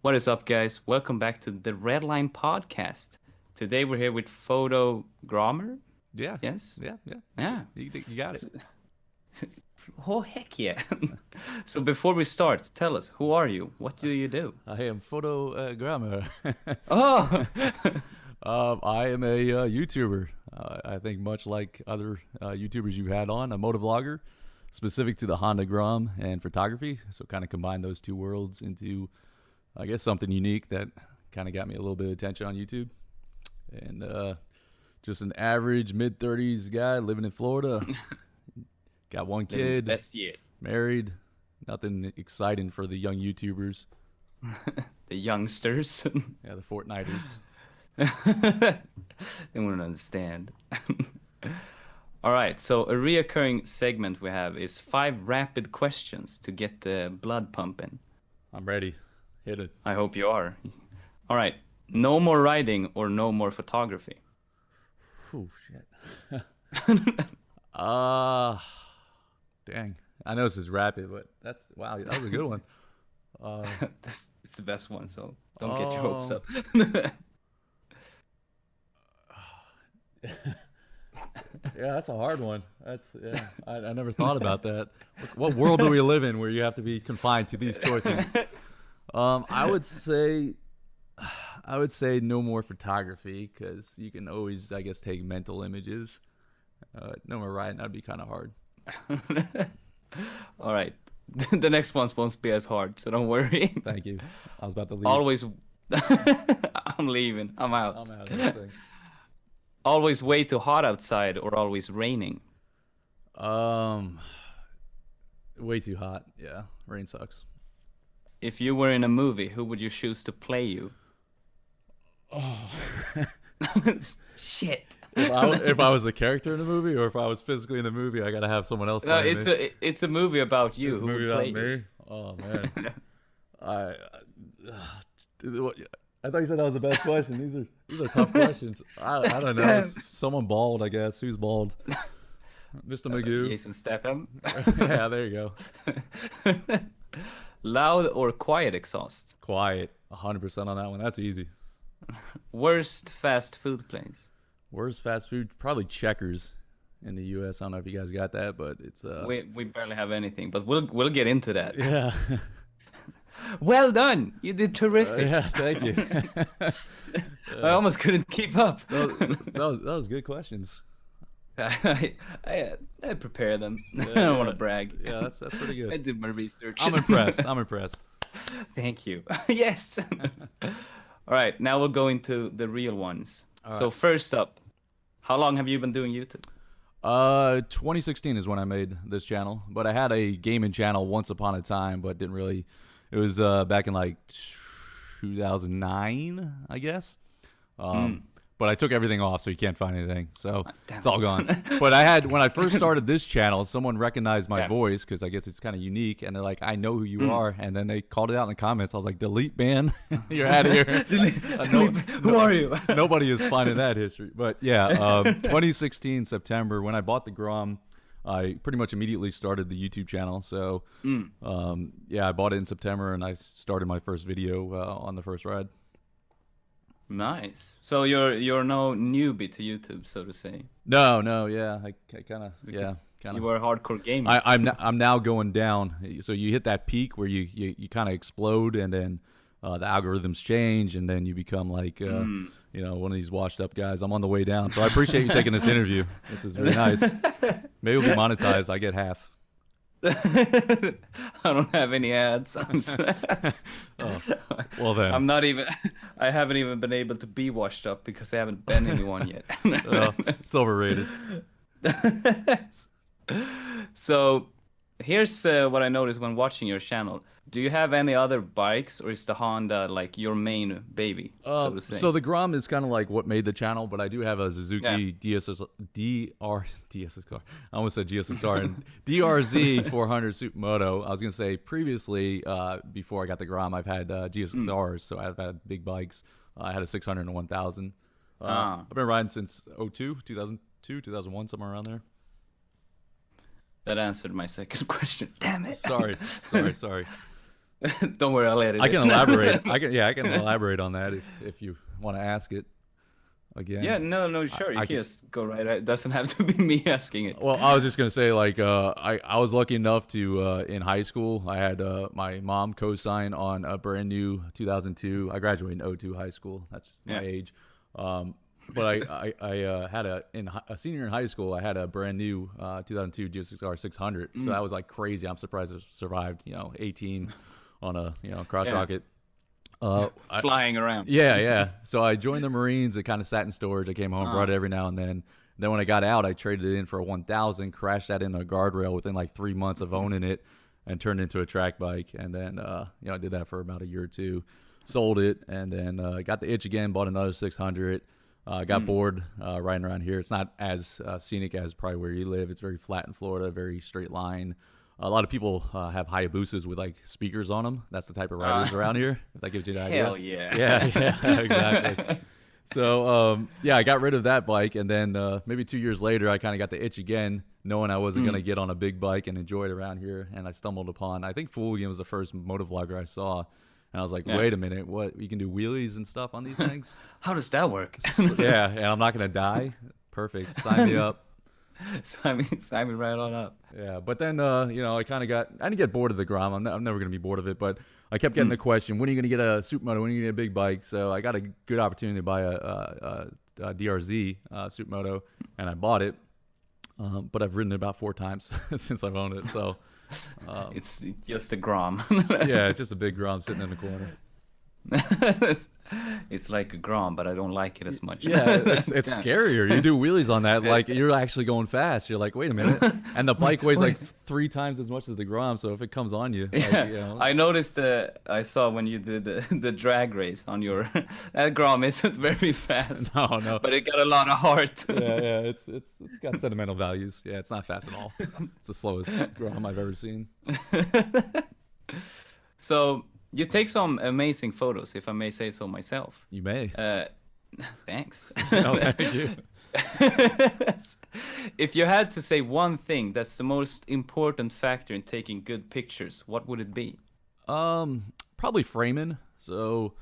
What is up, guys? Welcome back to the Redline Podcast. Today we're here with Photo Grammer. Yeah, Yes? yeah. Yeah. You got it. Oh, heck yeah. So before we start, tell us, who are you? What do you do? I am photogrammer. Oh! I am a YouTuber. I think much like other YouTubers you had on, a motovlogger, specific to the Honda Grom and photography. So kind of combine those two worlds into, I guess, something unique that kind of got me a little bit of attention on YouTube. And just an average mid-30s guy living in Florida. Got one Living his kid, best years. married. Nothing exciting for the young YouTubers. The youngsters. Yeah, the Fortniters. They wouldn't understand. All right, so a reoccurring segment we have is 5 rapid questions to get the blood pumping. I'm ready. Hit it. I hope you are. All right, no more writing or no more photography. Oh shit. Dang. I know this is rapid, but that's wow. That was a good one. It's the best one, so don't get your hopes up. Yeah, that's a hard one. I never thought about that. What world do we live in where you have to be confined to these choices? I would say, no more photography because you can always, I guess, take mental images. No more writing. That'd be kind of hard. All right, the next ones won't be as hard, so don't worry. Thank you. I was about to leave. Always, I'm leaving. I'm out. I'm out of this thing. Always way too hot outside or always raining. Way too hot. Yeah, rain sucks. If you were in a movie, who would you choose to play you? Oh. Shit. If I was the character in the movie, or if I was physically in the movie, I gotta have someone else No, play me. it's a movie about you. It's a Who movie would about play you? me. Oh man, I thought you said that was the best question. These are tough questions. I don't know. Someone bald, I guess. Who's bald? Mr. Magoo. Jason Statham. Yeah, there you go. Loud or quiet exhaust? Quiet, 100% on that one. That's easy. Worst fast food place? Worst fast food? Probably Checkers in the U.S. I don't know if you guys got that, but it's We barely have anything, but we'll get into that. yeah. Well done. You did terrific. Yeah, thank you. I almost couldn't keep up. That was good questions. I prepare them. I don't want to brag. Yeah, that's pretty I good. did my research. I'm impressed. I'm impressed. Thank you. Yes. All right, now we'll go into the real ones. So first up, how long have you been doing YouTube? 2016 is when I made this channel, but I had a gaming channel once upon a time, but didn't really. It was back in like 2009, I guess. But I took everything off, so you can't find anything. So Damn. it's all gone. But I had, when I first started this channel, someone recognized my Yeah. voice because I guess it's kind of unique, and they're like, "I know who you are," and then they called it out in the comments. I was like, "Delete, man, you're out of here." Who are you? Nobody is finding that history. But yeah, 2016 September when I bought the Grom, I pretty much immediately started the YouTube channel. So yeah, I bought it in September and I started my first video on the first ride. Nice. So you're no newbie to YouTube, so to say. No, yeah, I kind of, yeah, kind You of. were a hardcore gamer. I'm now going down. So you hit that peak where you kind of explode, and then the algorithms change, and then you become like one of these washed up guys. I'm on the way down. So I appreciate you taking this interview. This is very nice. Maybe we'll be monetized. I get half. I don't have any ads. I'm Oh, well then. I'm not even. I haven't even been able to be washed up because I haven't been anyone yet. Well, it's overrated. So, here's what I noticed when watching your channel. Do you have any other bikes, or is the Honda like your main baby, so to say? So the Grom is kind of like what made the channel, but I do have a Suzuki DSS car. I almost said GSXR and DRZ 400 Supermoto. I was gonna say previously, before I got the Grom, I've had GSXRs, so I've had big bikes. I had a 600 and a 1000. I've been riding since 2002, 2001, somewhere around there. That answered my second question. Damn it. Sorry. Don't worry, I'll edit I it. can elaborate. I can elaborate on that if you want to ask it again. Yeah, no, sure. You I can can. just go right ahead. It doesn't have to be me asking it. Well, I was just gonna say, like, I was lucky enough to in high school, I had my mom co-sign on a brand new 2002. I graduated in '02 high school. That's just my Yeah. age. But I had a senior in high school. I had a brand new 2002 GSXR 600. So that was like crazy. I'm surprised it survived. 18 on a cross Yeah. rocket. Flying around. Yeah, yeah. So I joined the Marines. It kind of sat in storage. I came home, brought it every now and then. Then when I got out, I traded it in for a 1000, crashed that into a guardrail within like 3 months of owning it, and turned it into a track bike. And then I did that for about a year or two, sold it, and then got the itch again, bought another 600. Got bored riding around here. It's not as scenic as probably where you live. It's very flat in Florida, very straight line. A lot of people have Hayabusas with like speakers on them. That's the type of riders around here. If that gives you an idea. Hell yeah. Yeah, exactly. So I got rid of that bike, and then maybe 2 years later, I kind of got the itch again, knowing I wasn't gonna get on a big bike and enjoy it around here. And I stumbled upon, I think Fooligan was the first motovlogger I saw, and I was like, Yeah. wait a minute, what? You can do wheelies and stuff on these things? How does that work? Yeah, and I'm not gonna die. Perfect. Sign me up. sign me right on up. Yeah, but then I kind of I didn't get bored of the Grom. I'm never gonna be bored of it, but I kept getting the question, when are you gonna get a supermoto? When are you gonna get a big bike? So I got a good opportunity to buy a DRZ supermoto, and I bought it. But I've ridden it about 4 times since I've owned it. So It's just a Grom. yeah, it's just a big Grom sitting in the corner. It's like a Grom, but I don't like it as much. Yeah, it's Yeah. scarier. You do wheelies on that, like you're actually going fast. You're like, wait a minute, and the bike weighs like 3 times as much as the Grom. So if it comes on you, Yeah, like, I noticed I saw when you did the drag race on your that Grom isn't very fast, no, but it got a lot of heart. yeah, it's got sentimental values. Yeah, it's not fast at all. It's the slowest Grom I've ever seen. So you take some amazing photos, if I may say so myself. You may. Thanks. No, thank you. If you had to say one thing that's the most important factor in taking good pictures, what would it be? Probably framing. So,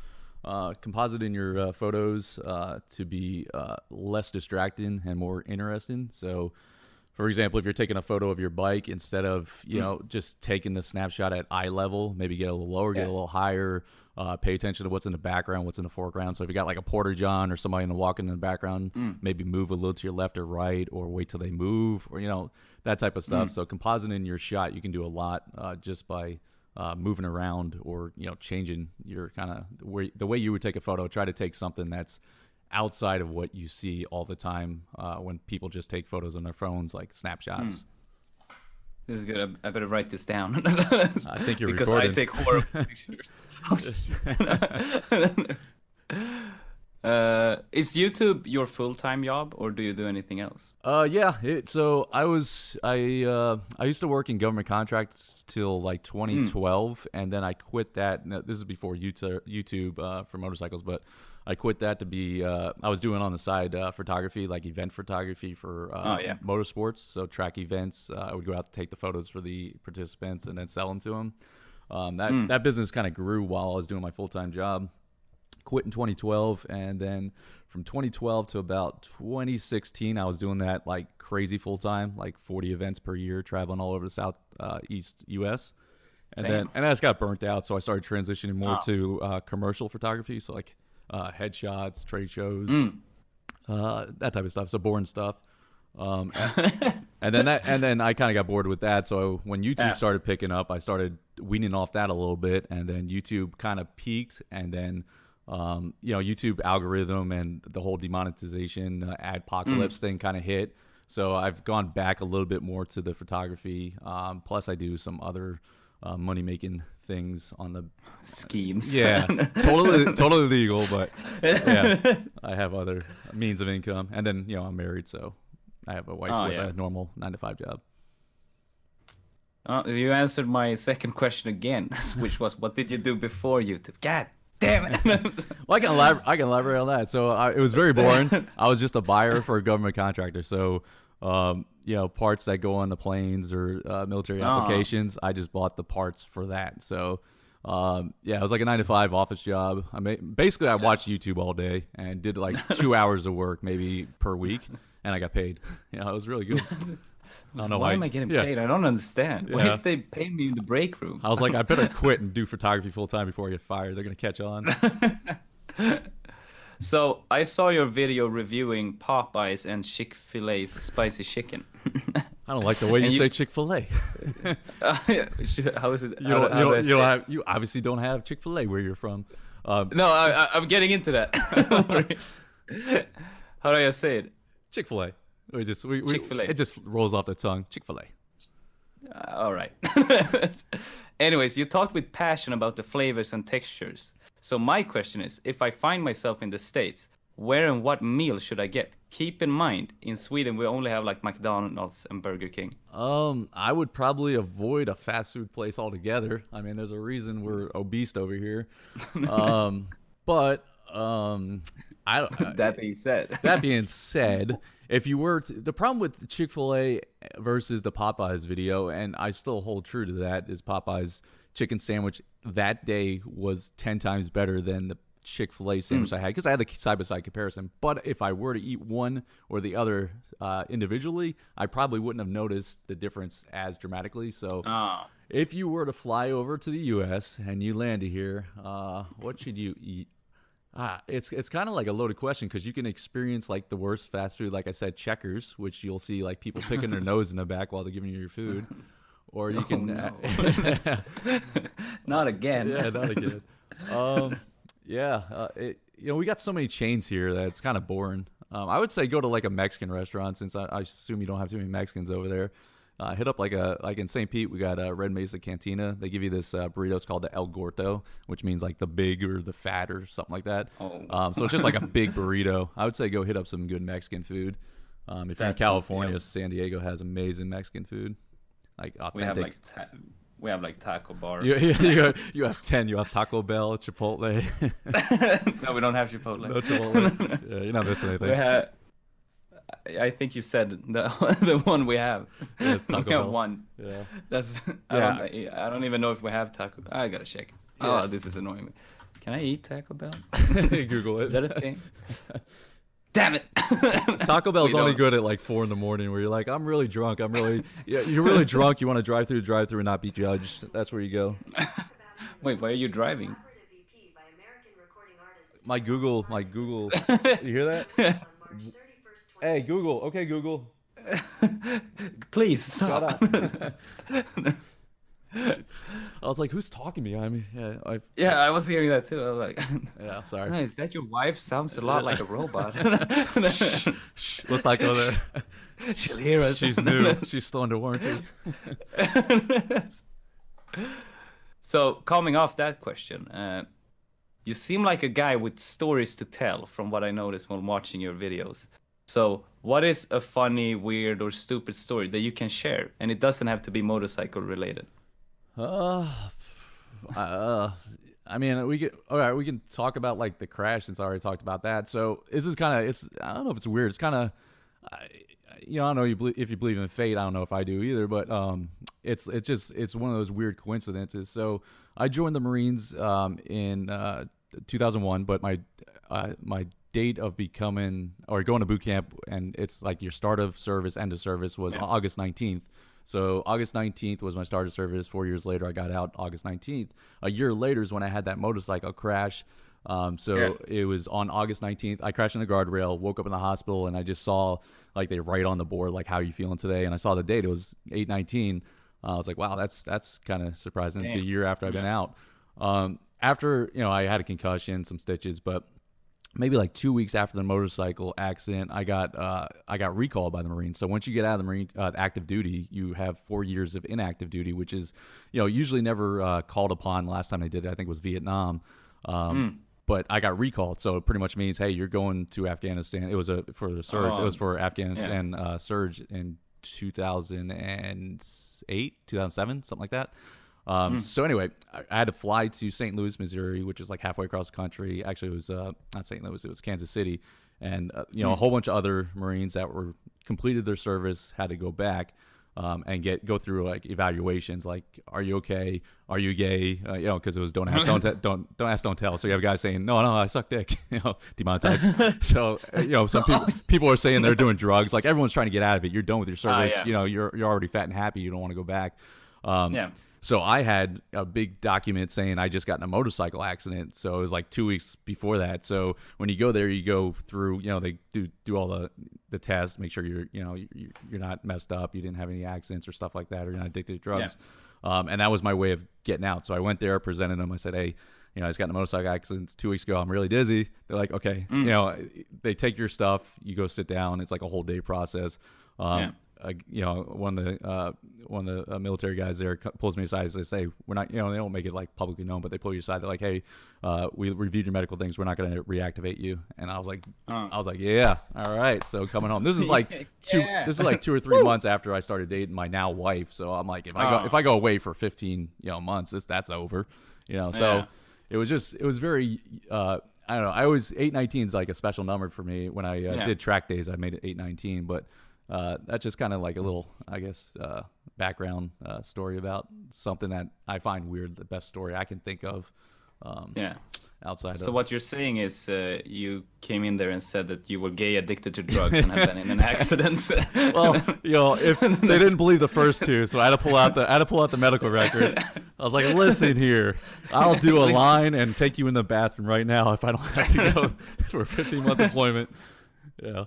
compositing your photos to be less distracting and more interesting. So, for example, if you're taking a photo of your bike, instead of just taking the snapshot at eye level, maybe get a little lower, get a little higher. Pay attention to what's in the background, what's in the foreground. So if you got like a porter john or somebody walking in the background, maybe move a little to your left or right, or wait till they move, or that type of stuff. So compositing your shot, you can do a lot just by moving around, or changing your kind of the way you would take a photo. Try to take something that's outside of what you see all the time when people just take photos on their phones, like snapshots. This is good. I better write this down. I think you're because recording. I take horrible pictures. Oh, shit. Is YouTube your full-time job, or do you do anything else? Yeah. So I used to work in government contracts till like 2012, and then I quit that. Now, this is before YouTube for motorcycles, but I quit that to be. I was doing on the side photography, like event photography for motorsports. So track events. I would go out to take the photos for the participants and then sell them to them. That business kind of grew while I was doing my full-time job. Quit in 2012, and then from 2012 to about 2016, I was doing that like crazy full-time, like 40 events per year, traveling all over the southeast U.S. And then I just got burnt out, so I started transitioning more to commercial photography, so like headshots, trade shows, that type of stuff. So boring stuff. And then I kind of got bored with that. So when YouTube started picking up, I started weaning off that a little bit, and then YouTube kind of peaked, and then YouTube algorithm and the whole demonetization adpocalypse thing kind of hit. So I've gone back a little bit more to the photography. Plus I do some other money making things on the schemes. Yeah, totally legal, but yeah, I have other means of income, and then I'm married, so I have a wife with a normal 9-to-5 job. You answered my second question again, which was, what did you do before YouTube? God damn it. Well, I can elaborate on that. So it was very boring. I was just a buyer for a government contractor. So parts that go on the planes or military applications, I just bought the parts for that. So Yeah, it was like a 9 to 5 office job. Basically I watched YouTube all day and did like 2 hours of work maybe per week, and I got paid. It was really good. I don't know Why am I getting yeah. paid? I don't understand. Why Yeah. is they paying me in the break room? I was like, I better quit and do photography full time before I get fired. They're gonna catch on. So I saw your video reviewing Popeyes and Chick-fil-A's spicy chicken. I don't like the way you And you- say Chick-fil-A. How is it? You how, don't, how you, do I don't, you, say don't it? have, you obviously don't have Chick-fil-A where you're from. No, I'm getting into that. Don't worry. How do I say it? Chick-fil-A. Chick-fil-A. It just rolls off the tongue. Chick-fil-A. All right. Anyways, you talked with passion about the flavors and textures. So my question is, if I find myself in the States, where and what meal should I get? Keep in mind, in Sweden we only have like McDonald's and Burger King. I would probably avoid a fast food place altogether. I mean, there's a reason we're obese over here. But I don't. That being said, That being said, if you were to, the problem with Chick-fil-A versus the Popeyes video, and I still hold true to that, is Popeyes chicken sandwich that day was 10 times better than the Chick-fil-A sandwich I had, because I had a side-by-side comparison. But if I were to eat one or the other individually, I probably wouldn't have noticed the difference as dramatically. So if you were to fly over to the U.S. and you landed here, what should you eat? It's kind of like a loaded question, because you can experience like the worst fast food, like I said, Checkers, which you'll see like people picking their nose in the back while they're giving you your food, or you can not again. yeah, not again. We got so many chains here that it's kind of boring. I would say go to like a Mexican restaurant, since I assume you don't have too many Mexicans over there. Hit up like in St. Pete, we got a Red Mesa Cantina. They give you this burrito. It's called the El Gordo, which means like the big or the fat or something like that. So it's just like a big burrito. I would say go hit up some good Mexican food. If you're in That's California, yeah. San Diego has amazing Mexican food, like authentic. We have like Taco Bar. You have 10. You have Taco Bell, Chipotle. No, we don't have Chipotle. No Chipotle. Yeah, you're not missing anything. We have. I think you said the the one we have. Yeah, Taco We have Bell. one. Yeah. That's. Yeah. I don't even know if we have taco. I gotta check. Yeah. Oh, this is annoying me. Can I eat Taco Bell? Google it. Is that a thing? Damn it! Taco Bell's We only don't. good at like 4 a.m, where you're like, I'm really drunk. You're really drunk. You want to drive through and not be judged. That's where you go. Wait, why are you driving? My Google. You hear that? Hey, Google. Okay, Google. Please Shut stop. up. I was like, who's talking to me? I mean, Yeah, I was hearing that too. I was like, yeah, sorry. "Hey, is that your wife? Sounds a lot like a robot." Shh, let's not go there. She'll hear us. She's new. She's still under warranty. So, coming off that question, you seem like a guy with stories to tell, from what I noticed when watching your videos. So, what is a funny, weird, or stupid story that you can share? And it doesn't have to be motorcycle related. I mean, we can talk about like the crash, since I already talked about that. So this is kind of, I don't know if it's weird. It's kind of, I don't know if you believe in fate. I don't know if I do either, but it's one of those weird coincidences. So I joined the Marines in 2001, but my date of becoming or going to boot camp, and it's like your start of service, end of service, was August 19th. So August 19th was my start of service. 4 years later, I got out August 19th. A year later is when I had that motorcycle crash. It was on August 19th. I crashed in the guardrail, woke up in the hospital, and I just saw like they write on the board like, how you feeling today? And I saw the date. It was 8/19. I was like, wow, that's kind of surprising. It's a year after I've been out. After I had a concussion, some stitches, but maybe like 2 weeks after the motorcycle accident, I got recalled by the Marines. So once you get out of the Marine active duty, you have 4 years of inactive duty, which is usually never called upon. Last time they did it, I think, was Vietnam. But I got recalled, so it pretty much means, hey, you're going to Afghanistan. It was for the surge. It was for Afghanistan surge in 2008, 2007, something like that. So anyway, I had to fly to St. Louis, Missouri, which is like halfway across the country. Actually, it was not St. Louis, it was Kansas City. And, a whole bunch of other Marines that were completed their service had to go back. and go through like evaluations, like, are you okay? Are you gay? You know, because it was don't ask, don't ask, don't tell. So you have guys saying, no, I suck dick, you know, demonetized. So you know, some people are saying they're doing drugs. Like everyone's trying to get out of it. You're done with your service. Yeah. You know, you're already fat and happy. You don't want to go back. Yeah. So I had a big document saying I just got in a motorcycle accident. So it was like 2 weeks before that. So when you go there, you go through, you know, they do all the tests, make sure you're not messed up, you didn't have any accidents or stuff like that, or you're not addicted to drugs. Yeah. And that was my way of getting out. So I went there, presented them. I said, hey, you know, I just got in a motorcycle accident 2 weeks ago. I'm really dizzy. They're like, okay, you know, they take your stuff, you go sit down. It's like a whole day process. You know, one of the military guys there pulls me aside. They say, we're not, you know, they don't make it like publicly known, but they pull you aside. They're like, hey, we reviewed your medical things. We're not going to reactivate you. And I was like, yeah, all right. So coming home, this is like this is like 2 or 3 months after I started dating my now wife. So I'm like, if I go away for 15 months, that's over. You know, so it was very. I don't know. I always 819 is like a special number for me. When I did track days, I made it 819, but. That's just kind of like a little, I guess, background story about something that I find weird. The best story I can think of. Outside. So what you're saying is you came in there and said that you were gay, addicted to drugs, and had been in an accident. Well, you know, if they didn't believe the first two, so I had to pull out the medical record. I was like, listen here, I'll do a line and take you in the bathroom right now if I don't have to go for a 15-month employment. Yeah,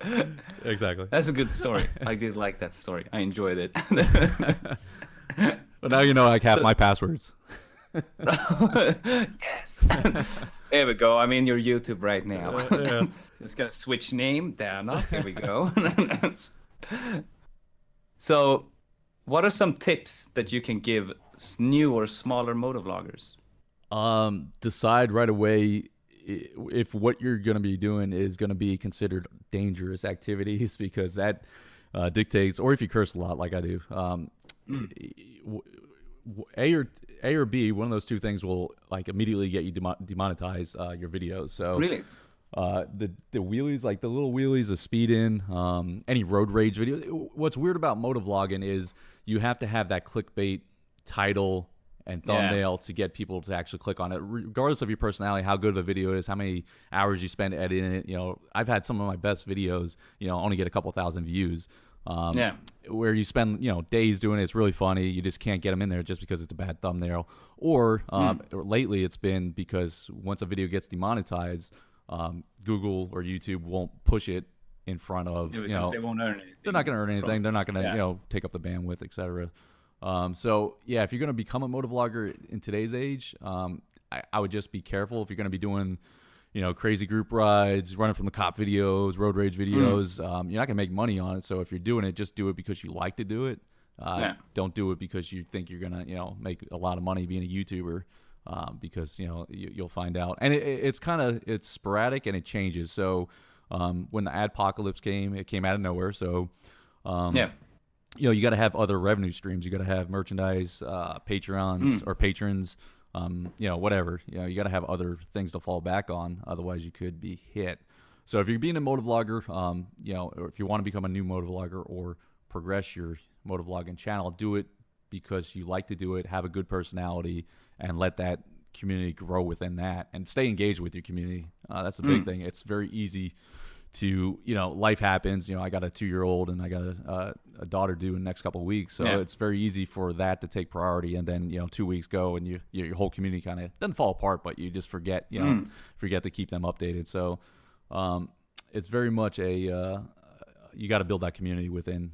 exactly. That's a good story. I did like that story. I enjoyed it. But now you know I have my passwords. Yes. There we go. I'm in your YouTube right now. Yeah. Just gonna switch name. There enough. Here we go. So, what are some tips that you can give new or smaller motovloggers? Decide right away if what you're going to be doing is going to be considered dangerous activities, because that dictates, or if you curse a lot like I do, A or B, one of those two things will like immediately get you demonetize your videos. So really, the wheelies, like the little wheelies, the speed in, any road rage video. What's weird about motovlogging is you have to have that clickbait title and thumbnail to get people to actually click on it, regardless of your personality, how good of a video it is, how many hours you spend editing it. You know, I've had some of my best videos, you know, only get a couple thousand views. Where you spend, you know, days doing it. It's really funny. You just can't get them in there just because it's a bad thumbnail. Or lately it's been because once a video gets demonetized, Google or YouTube won't push it in front of, you know, they won't earn anything. They're not going to earn anything. They're not going to, you know, take up the bandwidth, etc. So yeah, if you're going to become a motovlogger in today's age, I would just be careful. If you're going to be doing, you know, crazy group rides, running from the cop videos, road rage videos, you're not going to make money on it. So if you're doing it, just do it because you like to do it. Don't do it because you think you're going to, you know, make a lot of money being a YouTuber, because, you know, you'll find out. And it's sporadic and it changes. So when the adpocalypse came, it came out of nowhere. So you know, you got to have other revenue streams. You got to have merchandise, Patreons or patrons, you know, whatever. You know, you got to have other things to fall back on. Otherwise, you could be hit. So if you're being a motovlogger, you know, or if you want to become a new motovlogger or progress your motovlogging channel, do it because you like to do it, have a good personality, and let that community grow within that, and stay engaged with your community. That's the big thing. It's very easy to, you know, life happens. You know, I got a 2-year-old and I got a daughter due in the next couple of weeks. So it's very easy for that to take priority. And then, you know, 2 weeks go and your whole community kind of doesn't fall apart, but you just forget, you know, forget to keep them updated. So it's very much you got to build that community within,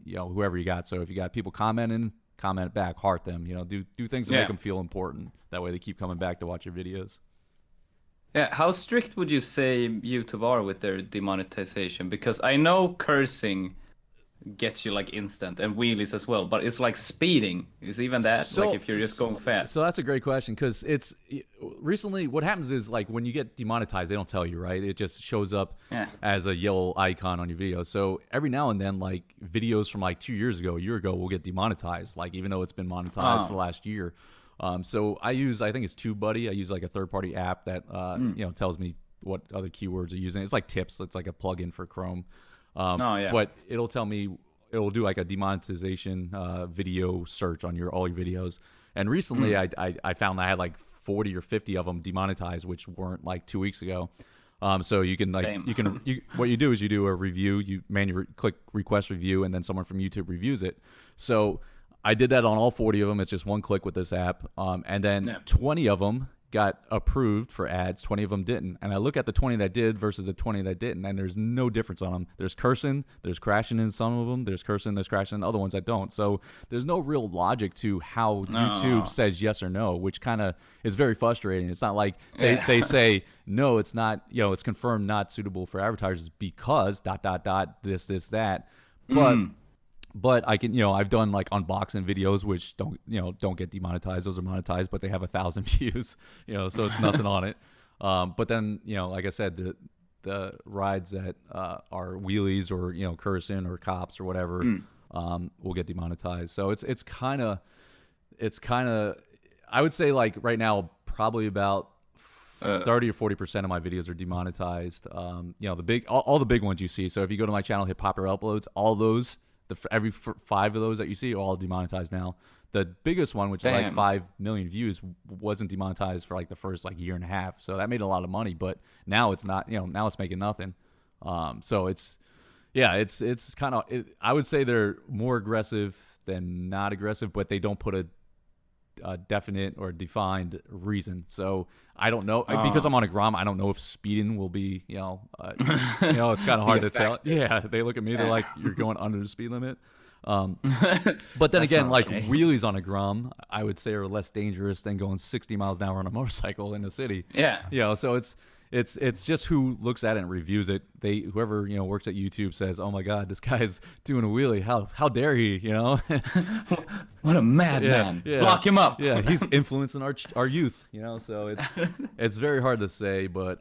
you know, whoever you got. So if you got people commenting, comment back, heart them, you know, do things that make them feel important. That way they keep coming back to watch your videos. Yeah, how strict would you say YouTube are with their demonetization? Because I know cursing gets you like instant, and wheelies as well, but it's like speeding. Is even that, like if you're just going fast? So that's a great question, because it's recently what happens is, like, when you get demonetized, they don't tell you, right? It just shows up as a yellow icon on your video. So every now and then, like, videos from like 2 years ago, a year ago, will get demonetized, like, even though it's been monetized for the last year. So I think it's TubeBuddy. I use like a third-party app that you know, tells me what other keywords are using. It's like Tips. It's like a plugin for Chrome. But it'll tell me it'll do like a demonetization video search on all your videos. And recently, I found I had like 40 or 50 of them demonetized, which weren't like 2 weeks ago. So you can like what you do is you do a review, you manually click request review, and then someone from YouTube reviews it. So I did that on all 40 of them. It's just one click with this app, and then 20 of them got approved for ads, 20 of them didn't. And I look at the 20 that did versus the 20 that didn't, and there's no difference on them. There's cursing, there's crashing in some of them, there's cursing, there's crashing in other ones that don't. So there's no real logic to how YouTube says yes or no, which kind of is very frustrating. It's not like they say, no, it's not, it's confirmed not suitable for advertisers because ... this, that. But I can, I've done like unboxing videos which don't get demonetized. Those are monetized, but they have 1,000 views, so it's nothing on it. But then, like I said, the rides that are wheelies or cursing or cops or whatever will get demonetized. So it's kind of I would say like right now probably about 30 or 40% of my videos are demonetized. All the big ones you see. So if you go to my channel, hit popular uploads, all those. Every 5 of those that you see are all demonetized now. The biggest one, which is like 5 million views, wasn't demonetized for like the first like year and a half. So that made a lot of money, but now it's not. Now it's making nothing. So it's kind of. I would say they're more aggressive than not aggressive, but they don't put a definite or defined reason. So I don't know because I'm on a Grom. I don't know if speeding will be, it's kind of hard to tell. Yeah, they look at me. They're like, "You're going under the speed limit." But then again, like wheelies on a Grom, I would say are less dangerous than going 60 miles an hour on a motorcycle in the city. Yeah. So it's just who looks at it and reviews it. Whoever works at YouTube says, "Oh my God, this guy's doing a wheelie. How dare he?" What a madman! Yeah. Lock him up. Yeah, he's influencing our youth. So it's very hard to say, but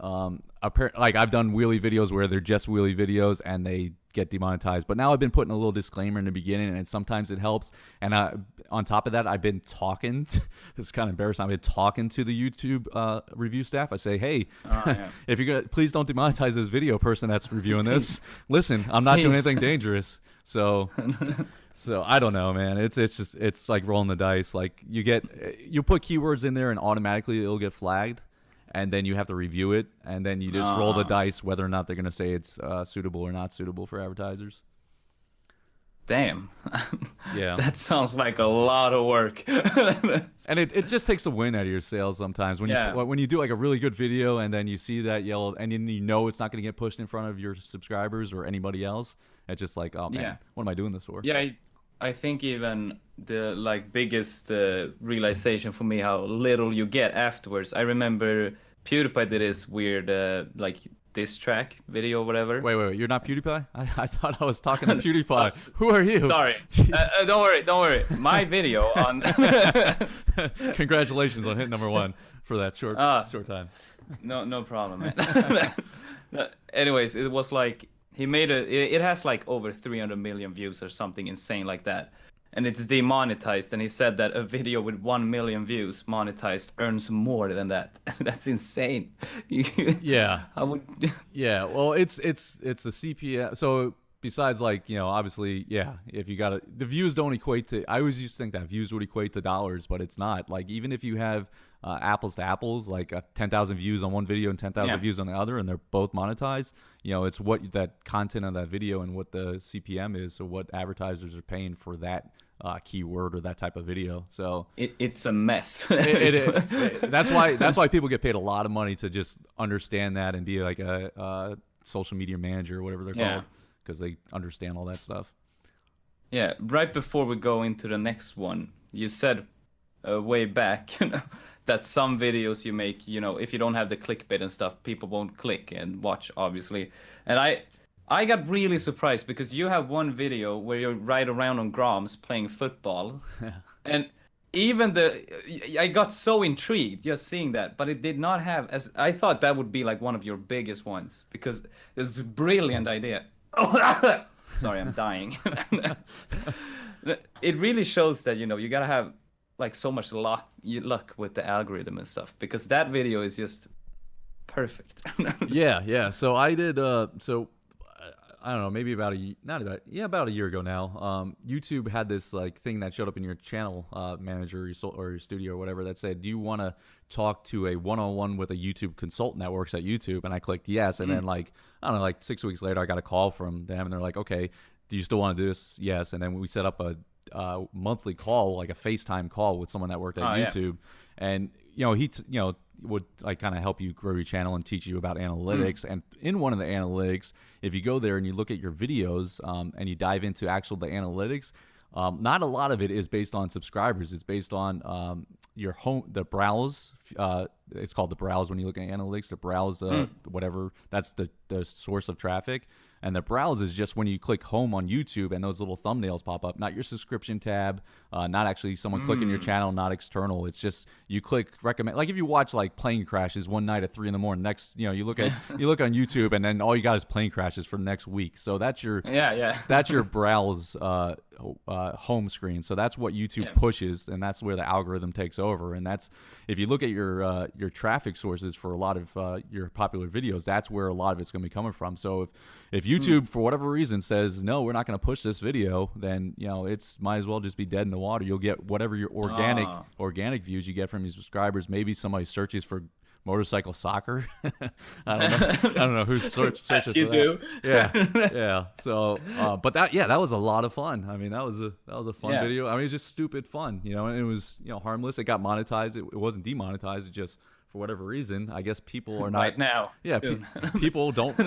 like I've done wheelie videos where they're just wheelie videos and they get demonetized. But now I've been putting a little disclaimer in the beginning, and sometimes it helps. And on top of that, I've been talking. This is kind of embarrassing. I've been talking to the YouTube review staff. I say, "Hey, if you're gonna, please don't demonetize this video, person that's reviewing this. Listen, I'm not doing anything dangerous." So I don't know, man. It's like rolling the dice. Like you put keywords in there, and automatically it'll get flagged. And then you have to review it, and then you just roll the dice whether or not they're going to say it's suitable or not suitable for advertisers. Damn. Yeah. That sounds like a lot of work. And it just takes the wind out of your sails sometimes. When you do like a really good video and then you see that yellow, and then it's not going to get pushed in front of your subscribers or anybody else, it's just like, oh man, what am I doing this for? Yeah, I think even the biggest realization for me how little you get afterwards. I remember PewDiePie did this weird diss track video or whatever. Wait, you're not PewDiePie? I thought I was talking to PewDiePie. Who are you? Sorry. Don't worry. My video on. Congratulations on hit #1 for that short time. No problem, man. Anyways, it was like. He made it has like over 300 million views or something insane like that. And it's demonetized. And he said that a video with 1 million views monetized earns more than that. That's insane. Yeah. I would. Yeah. Well, it's a CPM. So besides obviously, if you got the views don't equate to, I always used to think that views would equate to dollars, but it's not. Like even if you have apples to apples, like 10,000 views on one video and 10,000 views on the other, and they're both monetized, it's what that content on that video and what the CPM is, so what advertisers are paying for that keyword or that type of video. So it's a mess. That's why people get paid a lot of money to just understand that and be like a social media manager or whatever they're called, because they understand all that stuff. Yeah, right before we go into the next one, you said way back that some videos you make, if you don't have the clickbait and stuff, people won't click and watch, obviously. And I got really surprised because you have one video where you ride around on Groms playing football. And even I got so intrigued just seeing that, but it did not have, as I thought that would be like one of your biggest ones because it's a brilliant idea. Sorry, I'm dying. It really shows that, you gotta have like so much luck with the algorithm and stuff, because that video is just perfect. Yeah. So I did. So I don't know, maybe about about a year ago now, YouTube had this like thing that showed up in your channel manager or your studio or whatever that said, "Do you want to talk to a one-on-one with a YouTube consultant that works at YouTube?" And I clicked yes, and then like I don't know, like 6 weeks later, I got a call from them, and they're like, "Okay, do you still want to do this?" Yes, and then we set up a monthly call, like a FaceTime call with someone that worked at YouTube, and he would like kind of help you grow your channel and teach you about analytics. And in one of the analytics, if you go there and you look at your videos and you dive into the analytics, not a lot of it is based on subscribers. It's based on the browse. It's called the browse when you look at analytics. The browse, whatever, that's the source of traffic. And the browse is just when you click home on YouTube and those little thumbnails pop up, not your subscription tab, not actually someone clicking your channel, not external. It's just you click recommend. Like if you watch like plane crashes one night at 3 a.m, next, you look on YouTube and then all you got is plane crashes for the next week. So that's your that's your browse home screen. So that's what YouTube pushes, and that's where the algorithm takes over. And that's if you look at your traffic sources for a lot of your popular videos, that's where a lot of it's going to be coming from. So if YouTube for whatever reason says no, we're not going to push this video, then it's might as well just be dead in the water. You'll get whatever your organic views you get from your subscribers. Maybe somebody searches for motorcycle soccer. I don't know who searches for that. Yeah. So, but that was a lot of fun. I mean, that was a fun video. I mean, it's just stupid fun, and it was harmless. It got monetized. It wasn't demonetized. It just for whatever reason, I guess people are not right now. Yeah, people don't.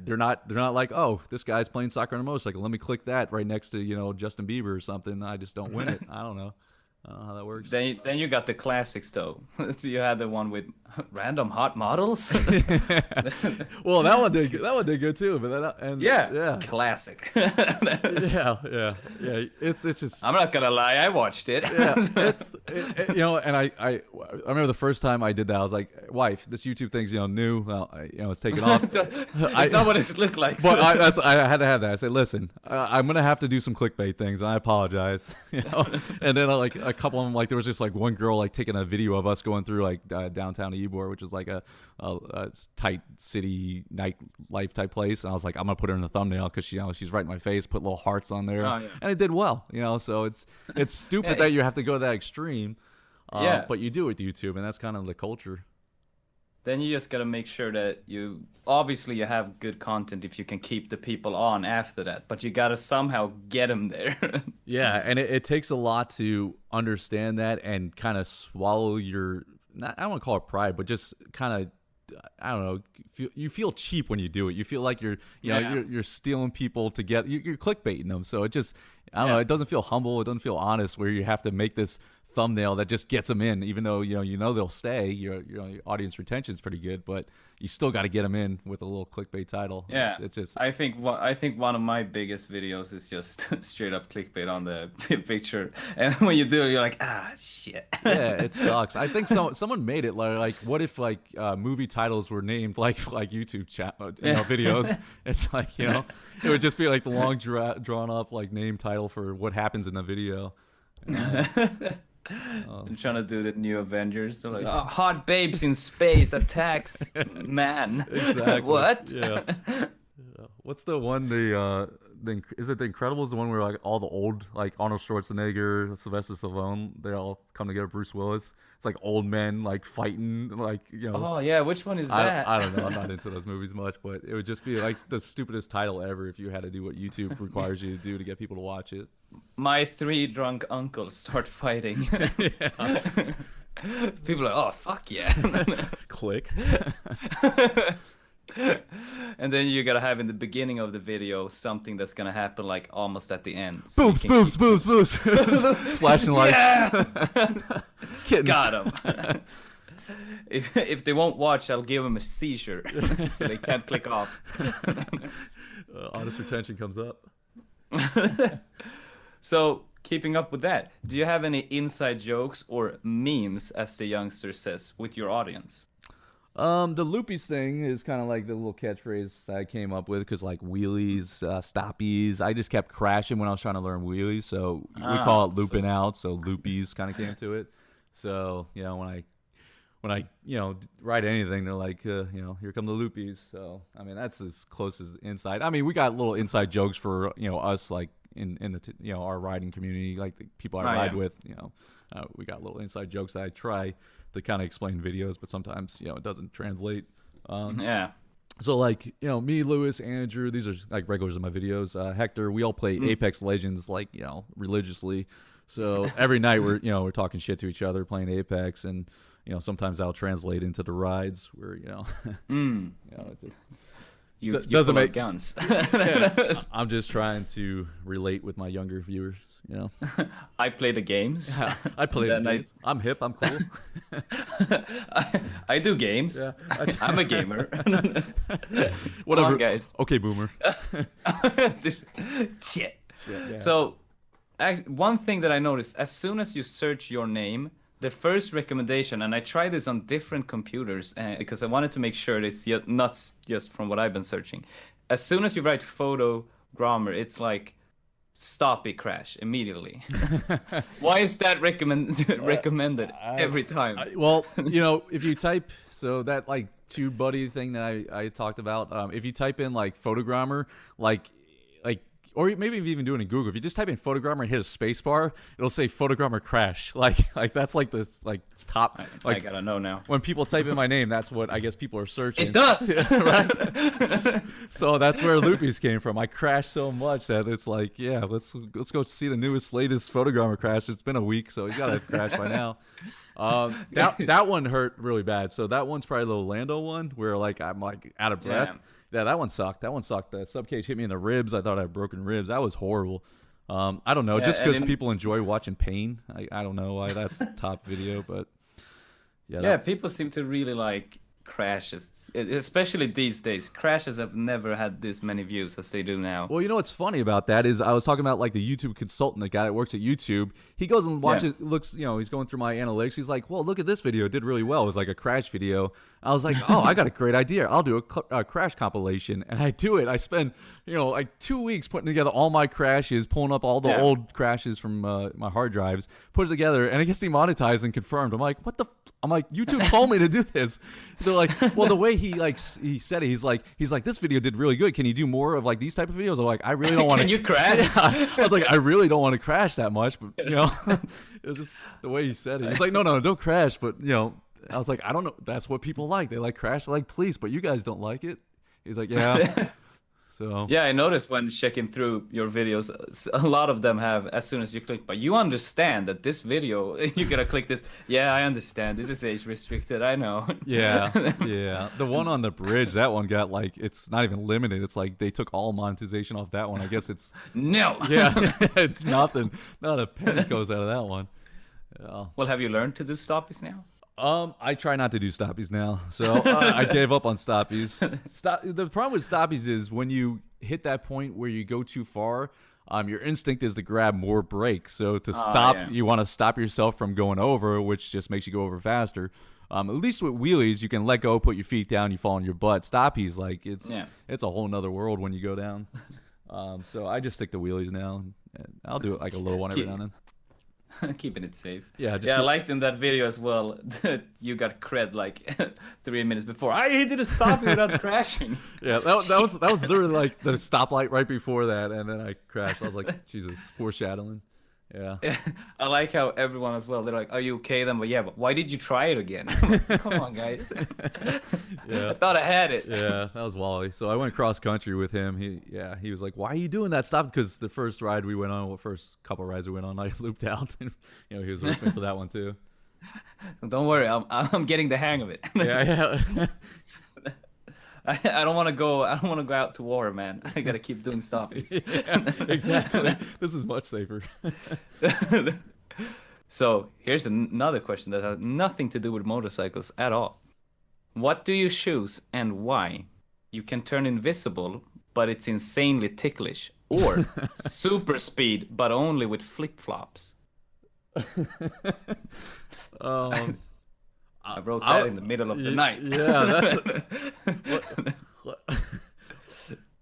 They're not like, oh, this guy's playing soccer on a motorcycle. Let me click that right next to Justin Bieber or something. I just don't win it. I don't know. I don't know how that works. Then you got the classics though. So you had the one with random hot models. Well, that one did good too. But classic. yeah. It's just. I'm not gonna lie, I watched it. Yeah, and I remember the first time I did that, I was like, wife, this YouTube thing's new. Well, it's taken off. It's not what it looked like. But I had to have that. I said, listen, I'm gonna have to do some clickbait things, and I apologize. And then a couple of them, like there was just like one girl like taking a video of us going through like downtown Ybor, which is like a tight city nightlife type place, and I was like, I'm gonna put her in the thumbnail because she's right in my face, put little hearts on there, and it did well, so it's stupid that you have to go that extreme, but you do it with YouTube, and that's kind of the culture. Then you just gotta make sure that you have good content if you can keep the people on after that, but you gotta somehow get them there. Yeah, and it takes a lot to understand that and kind of swallow your, I don't want to call it pride, but just kind of, I don't know, you feel cheap when you do it. You feel like you're stealing people to get, you're clickbaiting them. So it just, I don't know, it doesn't feel humble. It doesn't feel honest where you have to make this thumbnail that just gets them in, even though they'll stay. Your audience retention is pretty good, but you still got to get them in with a little clickbait title. Yeah, it's just. I think one of my biggest videos is just straight up clickbait on the picture, and when you do it, you're like, shit. Yeah, it sucks. I think someone made it like what if movie titles were named like YouTube videos. It's like it would just be like the long drawn up like name title for what happens in the video. I'm trying to do the new Avengers. They're like, hot babes in space attacks man. Exactly. What? Yeah. What's the one? Is it The Incredibles? The one where like all the old like Arnold Schwarzenegger, Sylvester Stallone, they all come together. Bruce Willis. It's like old men like fighting like Oh yeah, which one is that? I don't know. I'm not into those movies much, but it would just be like the stupidest title ever if you had to do what YouTube requires you to do to get people to watch it. My 3 drunk uncles start fighting. People are, oh fuck yeah. Click. And then you gotta have in the beginning of the video something that's gonna happen like almost at the end. So boobs. Flashing lights. Yeah. Got him. If they won't watch, I'll give them a seizure so they can't click off. Honest retention comes up. So, keeping up with that, do you have any inside jokes or memes, as the youngster says, with your audience? The loopies thing is kind of like the little catchphrase I came up with because like wheelies, stoppies, I just kept crashing when I was trying to learn wheelies, so we call it looping out. So loopies kind of came to it. So when when I write anything, they're like, here come the loopies. So I mean, that's as close as inside. I mean, we got little inside jokes for us, like in the our riding community, like the people I ride with. We got little inside jokes that I try to kind of explain videos, but sometimes it doesn't translate. Yeah. So like me, Lewis, Andrew, these are like regulars in my videos. Hector, we all play Apex Legends like religiously. So every night we're talking shit to each other playing Apex, and sometimes I'll translate into the rides where it just You doesn't make guns. I'm just trying to relate with my younger viewers. I play the games. Yeah, I play the games. I'm hip. I'm cool. I do games. Yeah. I'm a gamer. Whatever, on, guys. Okay, boomer. Shit. Yeah. So, one thing that I noticed, as soon as you search your name, the first recommendation, and I tried this on different computers because I wanted to make sure it's not just from what I've been searching. As soon as you write photogrammer, it's like stoppy crash immediately. Why is that recommended every time? Well, if you type, so that like TubeBuddy thing that I talked about, if you type in like photogrammer, like or maybe even do it in Google. If you just type in photogrammer and hit a space bar, it'll say photogrammer crash. Like that's like the top. Like, I gotta know now. When people type in my name, that's what I guess people are searching. It does, right? So that's where loopies came from. I crashed so much that it's like, yeah, let's go see the latest photogrammer crash. It's been a week, so he's gotta have crashed by now. That one hurt really bad. So that one's probably the Orlando one where like I'm like out of breath. Yeah, that one sucked. The subcage hit me in the ribs. I thought I had broken ribs. That was horrible. I don't know, just because people enjoy watching pain. I don't know why that's top video, but yeah. People seem to really like crashes, especially these days. Crashes have never had this many views as they do now. Well, what's funny about that is I was talking about like the YouTube consultant, the guy that works at YouTube. He goes and watches, looks, he's going through my analytics. He's like, well, look at this video. It did really well. It was like a crash video. I was like, oh, I got a great idea. I'll do a crash compilation. And I do it. I spend, like 2 weeks putting together all my crashes, pulling up all the old crashes from my hard drives, put it together, and it gets demonetized and confirmed. I'm like, what the? I'm like, YouTube told me to do this. They're like, well, the way he said it, he's like, this video did really good. Can you do more of like these type of videos? I'm like, I really don't want to. Can you crash? Yeah. I was like, I really don't want to crash that much, but it was just the way he said it. He's like, no, don't crash, but I was like, I don't know. That's what people like. They like crash, they like police, but you guys don't like it. He's like, yeah. So yeah, I noticed when checking through your videos, a lot of them have, as soon as you click, but you understand that this video, you gotta click this. Yeah, I understand. This is age restricted. I know. Yeah. The one on the bridge, that one got like, it's not even limited. It's like they took all monetization off that one. I guess it's no. Yeah, nothing. Not a penny goes out of that one. Yeah. Well, have you learned to do stoppies now? I try not to do stoppies now, so I gave up on stoppies. The problem with stoppies is when you hit that point where you go too far, your instinct is to grab more brakes. So to stop, you want to stop yourself from going over, which just makes you go over faster. At least with wheelies, you can let go, put your feet down, you fall on your butt. Stoppies, like it's a whole nother world when you go down. So I just stick to wheelies now, and I'll do it like a little one every now and then. Keeping it safe. Yeah, I liked in that video as well that you got cred like 3 minutes before. I did a stop without crashing. Yeah, that was literally like the stoplight right before that, and then I crashed. I was like, Jesus, foreshadowing. Yeah. I like how everyone as well, they're like, are you okay then? But yeah, but why did you try it again? Come on, guys. Yeah. I thought I had it. Yeah, that was Wally. So I went cross country with him. He was like, why are you doing that? Stop. Because the first ride we went on, first couple rides we went on, I looped out. And, he was with me for that one too. Don't worry, I'm getting the hang of it. Yeah. I don't want to go out to war, man. I gotta keep doing stoppies. Yeah, exactly. This is much safer. So here's another question that has nothing to do with motorcycles at all. What do you choose and why? You can turn invisible, but it's insanely ticklish, or super speed, but only with flip-flops. I wrote that in the middle of the night. Yeah,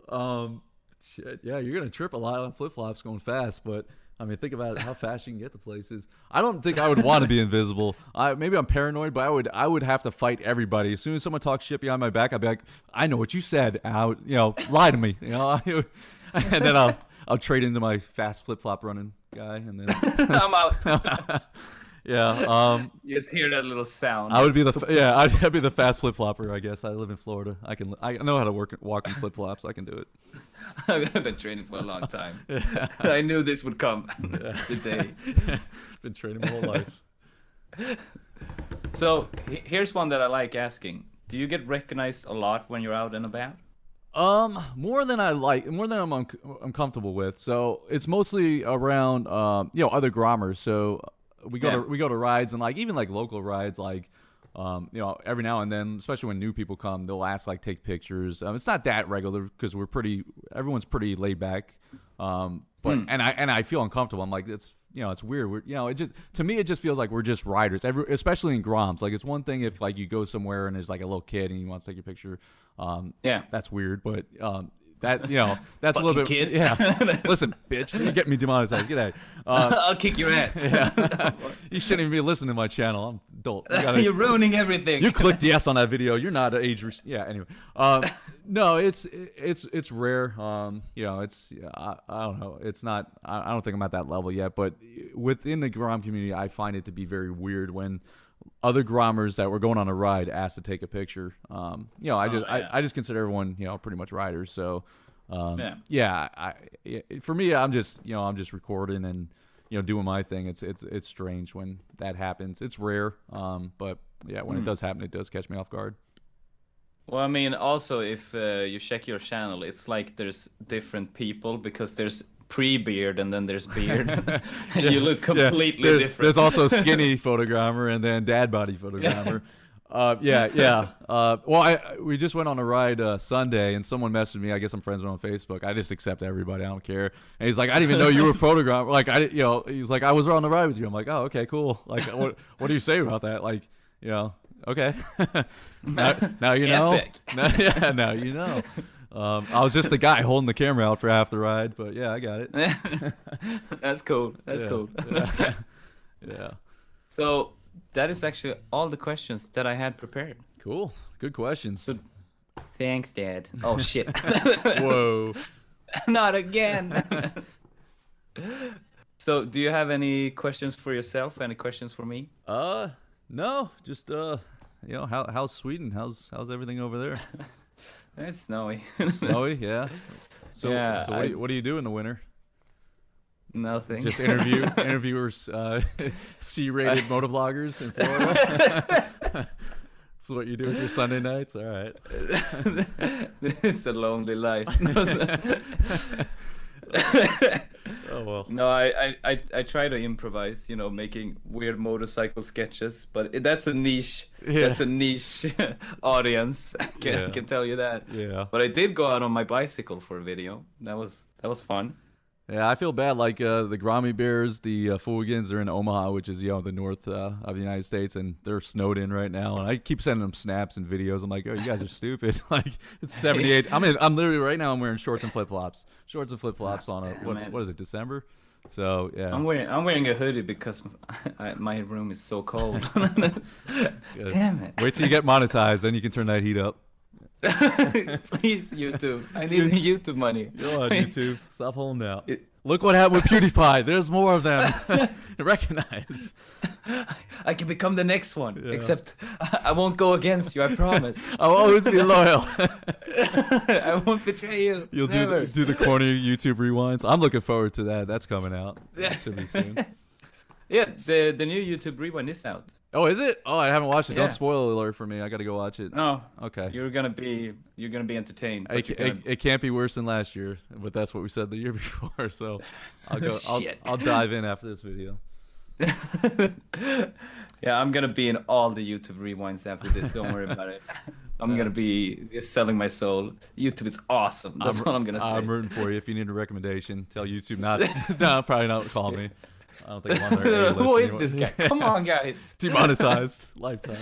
that's Shit, yeah, you're gonna trip a lot on flip flops going fast, but I mean, think about how fast you can get to places. I don't think I would want to be invisible. Maybe I'm paranoid, but I would have to fight everybody. As soon as someone talks shit behind my back, I'd be like, I know what you said. Lie to me. And then I'll trade into my fast flip flop running guy, and then I'm out. yeah. You just hear that little sound. I would be I'd be the fast flip flopper. I guess I live in Florida. I know how to walk in flip flops. I can do it. I've been training for a long time. Yeah. I knew this would come today. Been training my whole life. So here's one that I like asking: do you get recognized a lot when you're out and about? More than I'm comfortable with. So it's mostly around other grommers. So we go to rides, and even local rides, every now and then, especially when new people come, they'll ask take pictures. It's not that regular because everyone's pretty laid back. And I feel uncomfortable. I'm like, it's weird. To me it just feels like we're just riders. Especially in Groms. It's one thing if you go somewhere and there's a little kid and he wants to take your picture. That's weird, but that's a little bit. Kid. Yeah. Listen, bitch, you're getting me demonetized. Get out. I'll kick your ass. Yeah. You shouldn't even be listening to my channel. I'm adult. You're ruining everything. You clicked yes on that video. You're not age. Yeah. Anyway. No, it's rare. I don't know. It's not. I don't think I'm at that level yet. But within the Grom community, I find it to be very weird when other Grommers that were going on a ride asked to take a picture. I just consider everyone pretty much riders. So for me, I'm just recording and doing my thing. It's strange when that happens. It's rare, but yeah, when it does happen, it does catch me off guard. Well, I mean, also if you check your channel, it's like there's different people because there's pre-beard and then there's beard. And you look completely different. There's also skinny photogrammer and then dad body photogrammer. We just went on a ride Sunday, and someone messaged me. I guess I'm friends with him on Facebook. I just accept everybody. I don't care. And he's like, I didn't even know you were a photographer. He's like, I was on the ride with you. I'm like, oh, okay, cool. What do you say about that? Okay. now you know. Now you know. I was just the guy holding the camera out for half the ride, but yeah, I got it. That's cool. That's cool. Yeah. So that is actually all the questions that I had prepared. Cool. Good questions. So, thanks, Dad. Oh, shit. Whoa. Not again. So do you have any questions for yourself? Any questions for me? No. Just, how's Sweden? How's everything over there? It's snowy. Snowy, yeah. So what do you do in the winter? Nothing. Just interviewers, C-rated motovloggers in Florida. That's what you do with your Sunday nights. All right. It's a lonely life. Oh well. No, I try to improvise. Making weird motorcycle sketches, but that's a niche. Yeah. That's a niche audience. I can tell you that. Yeah. But I did go out on my bicycle for a video. That was fun. Yeah, I feel bad. The Grommy Bears, the Foogans, they're in Omaha, which is the north of the United States, and they're snowed in right now. And I keep sending them snaps and videos. I'm like, oh, you guys are stupid. It's 78. I'm literally right now. I'm wearing shorts and flip flops. Shorts and flip flops on what is it? December. So yeah. I'm wearing a hoodie because my room is so cold. Damn it. Wait till you get monetized, then you can turn that heat up. Please, YouTube. I need the YouTube money. Go on, YouTube. Stop holding out. Look what happened with PewDiePie. There's more of them. Recognize. I can become the next one. Yeah. Except I won't go against you. I promise. I'll always be loyal. I won't betray you. You'll do the corny YouTube rewinds. I'm looking forward to that. That's coming out. That should be soon. Yeah, the new YouTube rewind is out. Oh, is it? Oh, I haven't watched it. Yeah. Don't spoil alert for me. I got to go watch it. No. Okay. You're gonna be entertained. It can't be worse than last year, but that's what we said the year before. So I'll go. I'll dive in after this video. Yeah, I'm gonna be in all the YouTube rewinds after this. Don't worry about it. I'm gonna be just selling my soul. YouTube is awesome. That's all I'm gonna say. I'm rooting for you. If you need a recommendation, tell YouTube not. No, probably not call me. I don't think I'm on their A list Who is anymore. this guy? Come on, guys. Demonetized lifetime.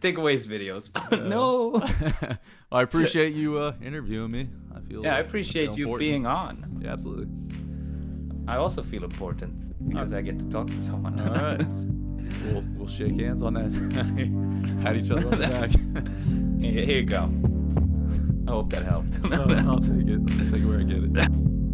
Take away his videos. No. Well, I appreciate you interviewing me. I feel Yeah, I I appreciate feel you important. being on. Yeah, absolutely. I also feel important because I get to talk to someone. All right. We'll shake hands on that. Pat each other on the back. Here you go. I hope that helped. I'll take it. I'll take it where I get it.